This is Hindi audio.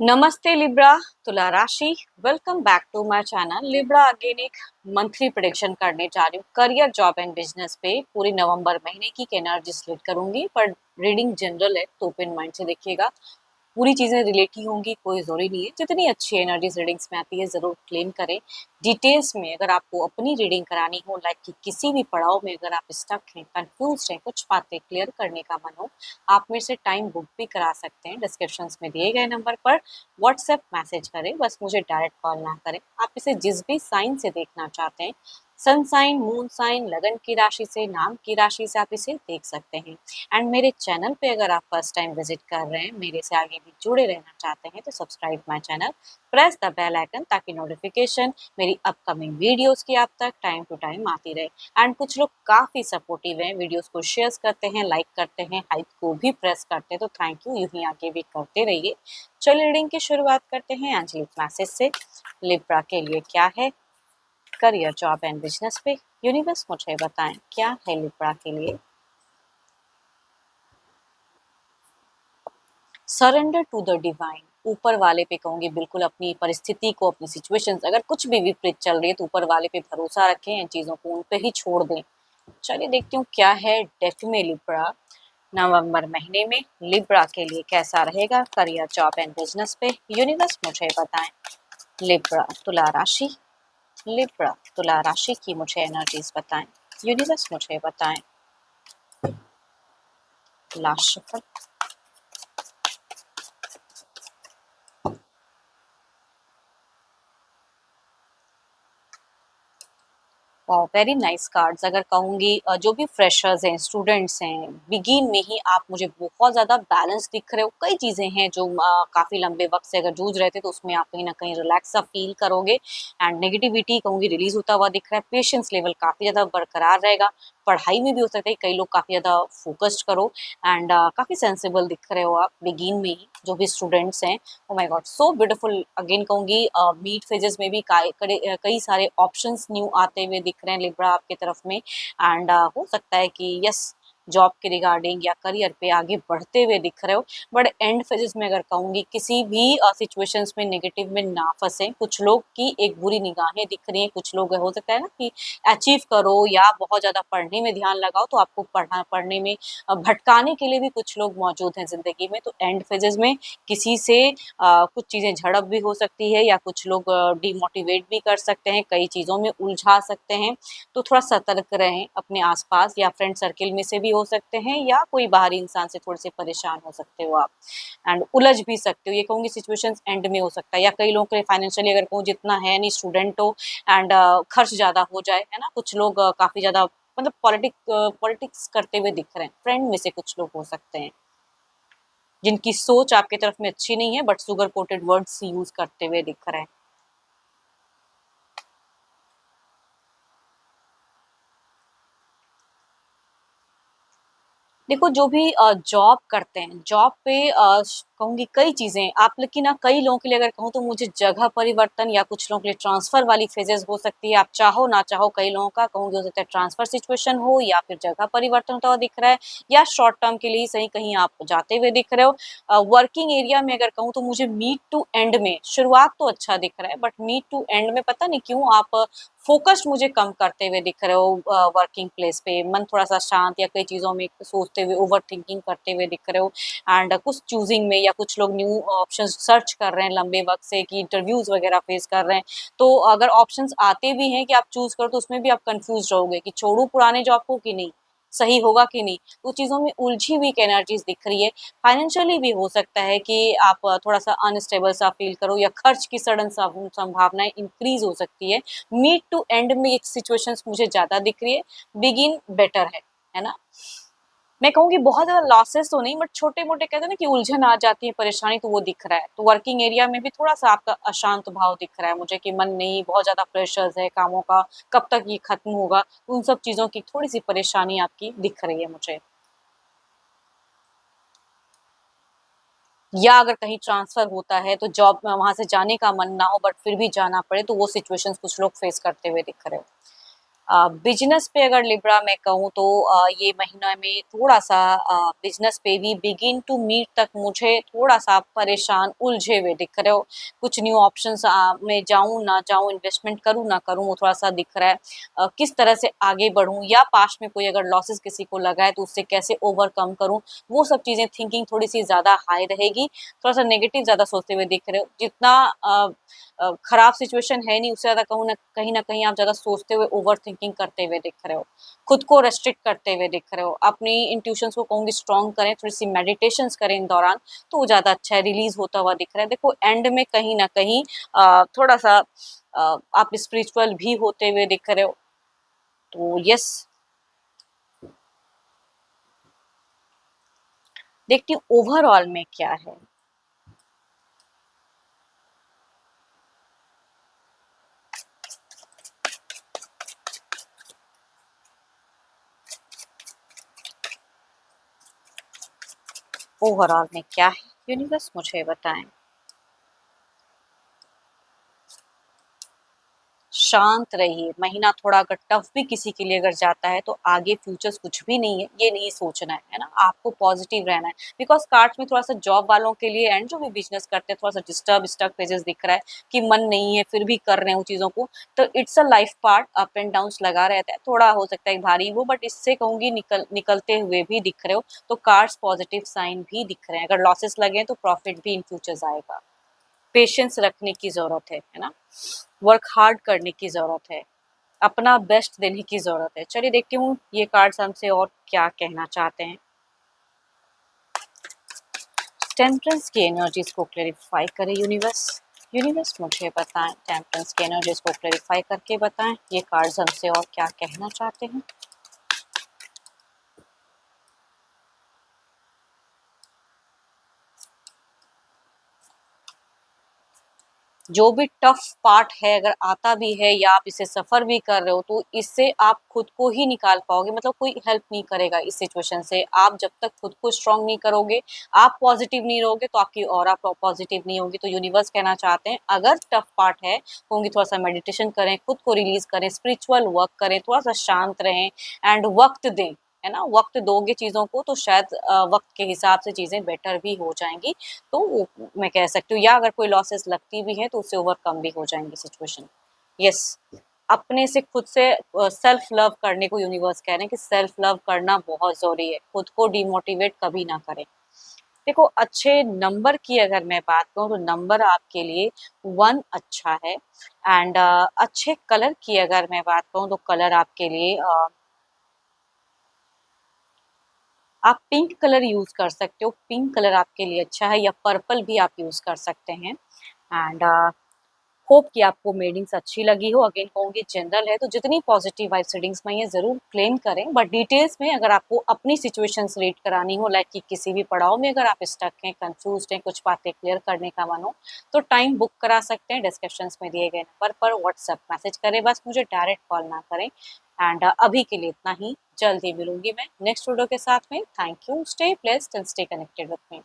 नमस्ते लिब्रा, तुला राशि। Welcome back to my channel Libra. Again एक मंथली प्रेडिक्शन करने जा रही हूँ करियर, जॉब एंड बिजनेस पे। पूरी नवंबर महीने की एनर्जी स्प्लिट करूंगी, पर रीडिंग जनरल है तो ओपन माइंड से देखिएगा। पूरी चीजें रिलेट ही होंगी, कोई जरूरी नहीं है। जितनी अच्छी एनर्जीज रीडिंग्स में आती है जरूर क्लेम करें। डिटेल्स में अगर आपको अपनी रीडिंग करानी हो, लाइक कि किसी भी पड़ाव में अगर आप स्टक हैं, कंफ्यूज हैं, कुछ बातें क्लियर करने का मन हो, आप मेरे से टाइम बुक भी करा सकते हैं। डिस्क्रिप्शन में दिए गए नंबर पर व्हाट्सएप मैसेज करें, बस मुझे डायरेक्ट कॉल ना करें। आप इसे जिस भी साइन से देखना चाहते हैं, सन साइन, मून साइन, लगन की राशि से, नाम की राशि से, आप इसे देख सकते हैं। एंड मेरे चैनल पे अगर आप फर्स्ट टाइम विजिट कर रहे हैं, मेरे से आगे भी जुड़े रहना चाहते हैं, तो subscribe my channel, press the bell icon, ताकि नोटिफिकेशन मेरी अपकमिंग वीडियोस की आप तक टाइम टू टाइम आती रहे। एंड कुछ लोग काफ़ी सपोर्टिव हैं, वीडियोस को शेयर करते हैं, लाइक करते हैं, हाइप को भी प्रेस करते हैं, तो थैंक यू, यूं ही आगे भी करते रहिए। चलिए रीडिंग की शुरुआत करते हैं एंजलिक मैसेज से। लिब्रा के लिए क्या है करियर, जॉब एंड बिजनेस पे? यूनिवर्स मुझे बताएं क्या है लिब्रा के लिए। Surrender to the divine. ऊपर वाले पे कहूंगी, बिल्कुल अपनी परिस्थिति को, अपनी सिचुएशन, अगर कुछ भी विपरीत चल रही है तो ऊपर वाले पे भरोसा रखें, इन चीजों को उन पे ही छोड़ दें। चलिए देखती हूँ क्या है डेक में लिब्रा नवंबर महीने में लिब्रा के लिए कैसा रहेगा करियर, जॉब एंड बिजनेस पे। यूनिवर्स मुझे बताएं। लिब्रा तुला राशि। लिब्रा तुला राशि की मुझे एनर्जीज बताएं। यूनिवर्स मुझे बताएं। Last shuffle. Very nice cards. अगर कहूंगी जो भी फ्रेशर्स हैं, स्टूडेंट्स हैं, बिगिन में ही आप मुझे बहुत ज़्यादा बैलेंस दिख रहे हो। कई चीज़ें हैं जो काफ़ी लंबे वक्त से अगर जूझ रहे थे, तो उसमें आप कहीं ना कहीं रिलैक्स सा फील करोगे। एंड नेगेटिविटी कहूंगी रिलीज होता हुआ दिख रहा है। पेशेंस लेवल काफ़ी ज़्यादा बरकरार रहेगा। पढ़ाई में भी हो सकता है कई लोग काफ़ी ज़्यादा फोकस्ड करो। एंड काफ़ी सेंसिबल दिख रहे हो आप बिगिन में ही, जो भी स्टूडेंट्स हैं। Oh my God, so beautiful. Again कहूंगी मीड फेजेस में भी कई सारे ऑप्शंस न्यू आते हुए दिख रहे हैं लिब्रा आपके तरफ में। एंड हो सकता है कि यस, जॉब के रिगार्डिंग या करियर पे आगे बढ़ते हुए दिख रहे हो। बट एंड फेजेस में अगर कहूंगी किसी भी सिचुएशंस में नेगेटिव में ना फंसे। कुछ लोग की एक बुरी निगाहें दिख रही हैं। कुछ लोग हो सकता है ना कि अचीव करो या बहुत ज़्यादा पढ़ने में ध्यान लगाओ, तो आपको पढ़ने में भटकाने के लिए भी कुछ लोग मौजूद हैं ज़िंदगी में। तो एंड फेजेस में किसी से कुछ चीज़ें झड़प भी हो सकती है, या कुछ लोग डिमोटिवेट भी कर सकते हैं, कई चीज़ों में उलझा सकते हैं। तो थोड़ा सतर्क रहें अपने आसपास, या फ्रेंड सर्किल में से भी हो सकते हैं, या कोई बाहरी इंसान से थोड़े से परेशान हो सकते हो आप। एंड उलझ भी सकते हो, ये कहूँगी सिचुएशंस एंड में हो सकता है। या कई लोगों के लिए फाइनेंशियली अगर कहूँ जितना है नहीं, स्टूडेंट हो एंड खर्च ज़्यादा हो जाए, है ना। कुछ लोग काफ़ी ज़्यादा मतलब पॉलिटिक्स करते हुए दिख रहे हैं। फ्रेंड में से कुछ लोग हो सकते हैं जिनकी सोच आपके तरफ में अच्छी नहीं है, but sugar coated words use करते हुए दिख रहे हैं। देखो, जो भी जॉब करते हैं, जॉब पे कहूँगी कई चीज़ें आप, लेकिन ना कई लोगों के लिए अगर कहूँ तो मुझे जगह परिवर्तन, या कुछ लोगों के लिए ट्रांसफ़र वाली फ़ेजेज़ हो सकती है। आप चाहो ना चाहो, कई लोगों का कहूँगी हो सकता है ट्रांसफ़र सिचुएशन हो, या फिर जगह परिवर्तन होता हुआ दिख रहा है, या शॉर्ट टर्म के लिए ही सही कहीं आप जाते हुए दिख रहे हो। वर्किंग एरिया में अगर कहूँ तो मुझे मीड टू एंड में शुरुआत तो अच्छा दिख रहा है, बट मीड टू एंड में पता नहीं क्यों आप फोकस्ड मुझे कम करते हुए दिख रहे हो। वर्किंग प्लेस पे मन थोड़ा-सा शांत, या कई चीज़ों में सोचते हुए ओवर थिंकिंग करते हुए दिख रहे हो। एंड कुछ चूज़िंग में, या कुछ लोग न्यू ऑप्शंस सर्च कर रहे हैं लंबे वक़्त से, कि इंटरव्यूज़ वगैरह फेस कर रहे हैं। तो अगर ऑप्शंस आते भी हैं कि आप चूज़ करो, तो उसमें भी आप कन्फ्यूज़ रहोगे कि छोड़ूँ पुराने जॉब को कि नहीं, सही होगा कि नहीं। तो चीज़ों में उलझी हुई एक एनर्जीज़ दिख रही है। फाइनेंशियली भी हो सकता है कि आप थोड़ा-सा अनस्टेबल सा फ़ील करो, या खर्च की सडन संभावनाएँ इंक्रीज़ हो सकती है। मिड टू एंड में एक सिचुएशंस मुझे ज़्यादा दिख रही है। बिगिन बेटर है ना? मैं कहूँगी बहुत ज़्यादा लॉसेस तो नहीं, बट छोटे-मोटे कहते हैं ना कि उलझन आ जाती है, परेशानी, तो वो दिख रहा है। तो वर्किंग एरिया में भी थोड़ा-सा आपका अशांत भाव दिख रहा है मुझे, कि मन नहीं, बहुत ज़्यादा प्रेशर्स है कामों का, कब तक ये खत्म होगा? उन सब चीज़ों की थोड़ी-सी परेशानी आपकी दिख रही है मुझे। या अगर कहीं ट्रांसफ़र होता है तो जॉब में वहाँ से जाने का मन ना हो, बट फिर भी जाना पड़े, तो वो सिचुएशंस कुछ लोग फेस करते हुए दिख रहे हो। बिजनेस पे अगर लिब्रा मैं कहूँ तो ये महीना में थोड़ा-सा बिजनेस पे भी बिगिन टू मीट तक मुझे थोड़ा-सा परेशान, उलझे हुए दिख रहे हो। कुछ न्यू ऑप्शंस में जाऊँ, ना जाऊँ, इन्वेस्टमेंट करूँ, ना करूँ, वो थोड़ा-सा दिख रहा है। किस तरह से आगे बढ़ूँ या पास्ट में कोई अगर लॉसेस किसी को लगा है तो उससे कैसे ओवरकम करूँ, वो सब चीज़ें थिंकिंग थोड़ी-सी ज़्यादा हाई रहेगी। थोड़ा-सा नेगेटिव ज़्यादा सोचते हुए दिख रहे हो। जितना खराब सिचुएशन है नहीं, उससे ज़्यादा कहूँ ना कहीं न कहीं आप ज़्यादा सोचते हुए ओवरथिंकिंग करते हुए दिख रहे हो। खुद को रेस्ट्रिक्ट करते हुए दिख रहे हो। अपनी इंट्यूशंस को कहूँगी स्ट्रॉन्ग करें, थोड़ी-सी मेडिटेशंस करें इन दौरान, तो वो ज़्यादा अच्छा है, रिलीज़ होता हुआ दिख रहा है। देखो एंड में कहीं न कहीं थोड़ा-सा आप स्पिरिचुअल भी होते हुए दिख रहे हो। तो येस, देखती हूँ ओवरऑल में क्या है। ओवरऑल में क्या है? यूनिवर्स मुझे बताएँ। शांत रहिए, महीना थोड़ा अगर टफ भी किसी के लिए अगर जाता है तो आगे फ्यूचर्स कुछ भी नहीं है, ये नहीं सोचना है ना? आपको पॉजिटिव रहना है बिकॉज़ कार्ड्स में थोड़ा-सा जॉब वालों के लिए एंड जो भी बिज़नेस करते हैं थोड़ा-सा डिस्टर्ब स्टक फेजेज़ दिख रहा है कि मन नहीं है फिर भी कर रहे हैं उन चीज़ों को। तो it's a life part, up and downs लगा रहता है, थोड़ा हो सकता है भारी वो बट इससे कहूँगी निकलते हुए भी दिख रहे हो, तो कार्ड्स पॉजिटिव साइन भी दिख रहे हैं। अगर लॉसेस लगे हैं तो प्रॉफिट भी इन फ्यूचर्स आएगा। पेशेंस रखने की ज़रूरत है ना? वर्क हार्ड करने की ज़रूरत है, अपना बेस्ट देने की ज़रूरत है। चलिए देखती हूँ ये कार्ड्स हमसे और क्या कहना चाहते हैं। टेम्परेंस की एनर्जीज़ को क्लैरिफ़ाई करे यूनिवर्स। यूनिवर्स मुझे बताएँ, टेम्परेंस की एनर्जीज़ को क्लैरिफ़ाई करके बताएँ, ये कार्ड्स हमसे और क्या कहना चाहते हैं। जो भी टफ पार्ट है अगर आता भी है या आप इसे सफ़र भी कर रहे हो तो इससे आप खुद को ही निकाल पाओगे, मतलब कोई हेल्प नहीं करेगा इस सिचुएशन से। आप जब तक खुद को स्ट्रॉन्ग नहीं करोगे, आप पॉजिटिव नहीं रहोगे तो आपकी ऑरा पॉजिटिव नहीं होगी। तो यूनिवर्स कहना चाहते हैं अगर टफ पार्ट है होंगी थोड़ा-सा मेडिटेशन करें, खुद को रिलीज़ करें, स्पिरिचुअल वर्क करें, थोड़ा-सा शांत रहें एंड वक़्त दें, है ना? वक़्त दोगे चीज़ों को तो शायद वक़्त के हिसाब से चीज़ें बेटर भी हो जाएँगी। तो वो मैं कह सकती हूँ या अगर कोई लॉसेस लगती भी हैं तो उससे ओवरकम भी हो जाएँगी सिचुएशन। यस, अपने से खुद से सेल्फ लव करने को यूनिवर्स कह रहे हैं कि सेल्फ लव करना बहुत ज़रूरी है। खुद को डिमोटिवेट कभी ना करें। देखो अच्छे नंबर की अगर मैं बात करूँ तो नंबर आपके लिए 1 अच्छा है एंड अच्छे कलर की अगर मैं बात कहूँ तो कलर आपके लिए आप पिंक कलर यूज़ कर सकते हो। पिंक कलर आपके लिए अच्छा है या पर्पल भी आप यूज़ कर सकते हैं एंड होप कि आपको रीडिंग्स अच्छी लगी हो। अगेन कहूँगी जनरल है तो जितनी पॉजिटिव वाइब्स रीडिंग्स में ये ज़रूर क्लेम करें बट डिटेल्स में अगर आपको अपनी सिचुएशंस रीड करानी हो लाइक कि किसी भी पड़ाव में अगर आप स्टक हैं, कन्फ्यूज़्ड हैं, कुछ बातें क्लियर करने का मन हो तो टाइम बुक करा सकते हैं डिस्क्रिप्शंस में दिए गए नंबर पर व्हाट्सएप मैसेज करें, बस मुझे डायरेक्ट कॉल ना करें एंड अभी के लिए इतना ही। जल्द ही मिलूँगी मैं नेक्स्ट वीडियो के साथ में। Thank you, stay blessed and stay connected with me.